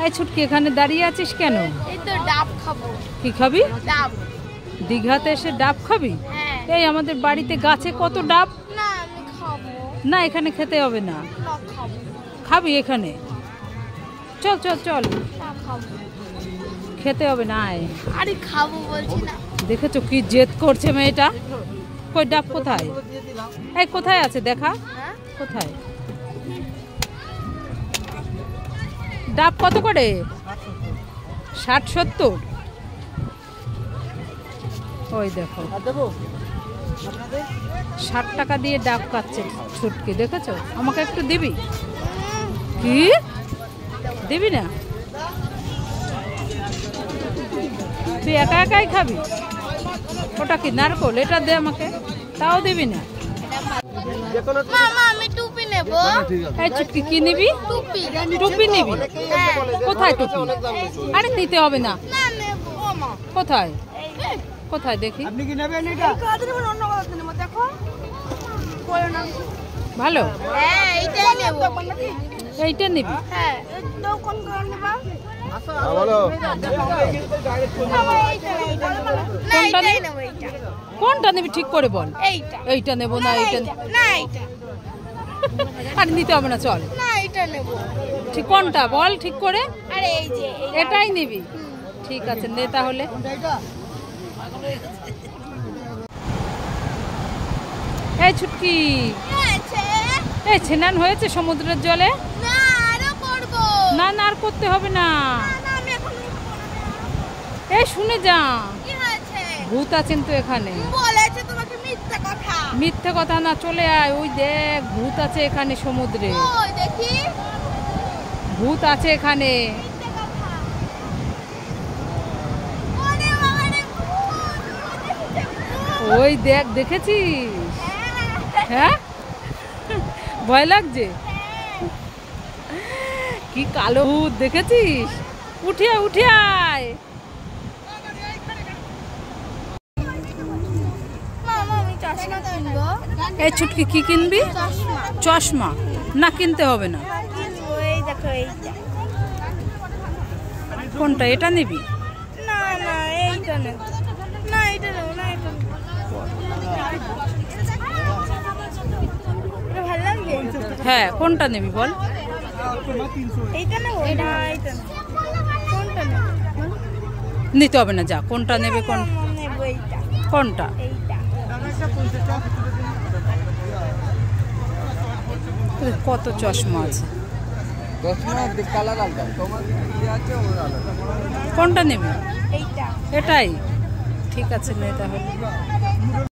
এই ছুটকি এখানে দাঁড়িয়ে আছিস কেন? এই তো ডাব খাবো। কি খাবি? ডাব। দীঘাতে এসে ডাব খাবি? হ্যাঁ। এই আমাদের বাড়িতে গাছে কত ডাব। না আমি খাবো না এখানে খেতে হবে না। না খাবো। খাবি এখানে? চল চল চল, না খাবো। খেতে হবে না। আয়। আরে খাবো বলছি না। দেখেছো কি জেদ করছে মেয়েটা? কই ডাব কোথায়? এই কোথায় আছে দেখা? হ্যাঁ কোথায় ডাব? কত করে? 60-70। ওই দেখো 60 টাকা দিয়ে ডাব খাচ্ছে ছুটকি, দেখেছো? আমাকে একটু দিবি? কি দিবি না? তুই একা একাই খাবি? ওটা কি নারকোল? এটা দে আমাকে, তাও দিবি না? মামা আমি টুপি নেব। এই ছুটকি কি নিবি? টুপি। টুপি নিবি? হ্যাঁ। কোথায় টুপি? আরে নিতে হবে না। না নেব মা। কোথায় কোথায় দেখি? আপনি কি নেবেন এটা? অন্য কথা নেব দেখো। বলো না। ভালো, হ্যাঁ এইটাই নেব। এইটা নিবি? হ্যাঁ তো কোন কোন নেবা? বলো মামা এইটা এইটা নেব। না এইটাই নেব। এইটা কোনটা নিবি ঠিক করে বল। এইটা। এইটা নেবো না এইটা? না এইটা। আর নিতে হবে না, চল। না এইটা নেব। ঠিক কোনটা বল ঠিক করে? আরে এই যে এটাই নিবি? ঠিক আছে নে তাহলে। এই ছুটকি, এই স্নান হয়েছে সমুদ্রের জলে? না আরো করব। না না আর করতে হবে না। না আমি এখন এই শুনে যা, কি হয়েছে? ভূত আছেন তো এখানে। বলেছে তোমাকে মিথ্যা কথা। মিথ্যে কথা না, চলে আয়। ওই দেখ ভূত আছে এখানে সমুদ্রে। ওই দেখি ভূত আছে এখানে। মিথ্যা কথা। ওরে বাবা রে ভূত। ওই দেখ, দেখেছিস? হ্যাঁ ভয় লাগছে? কি কালো ভূত দেখেছিস? উঠিয়া উঠিয়ায়। মামা আমি চশমা কিনবো। এই ছুটকি কি কিনবি? চশমা চশমা? না কিনতে হবে না। কিনবো। এই দেখো এইটা। কোনটা? এটা নিবি? না না এইটা নেব। না এইটা নেব না এটা নেব। এটা ভালো লাগবে? হ্যাঁ কোনটা নিবি বল? এইটা নেব না এইটা নেব। কোনটা নেব? নিতে হবে না, যা। কোনটা নেবে? কোন নেব এইটা। কোনটা? এইটা। কত চশমা আছে। কালার আলাদা তোমার কি আছে ওর আলাদা। কোনটা নেবে? এইটা। এটাই? ঠিক আছে নে তাহলে।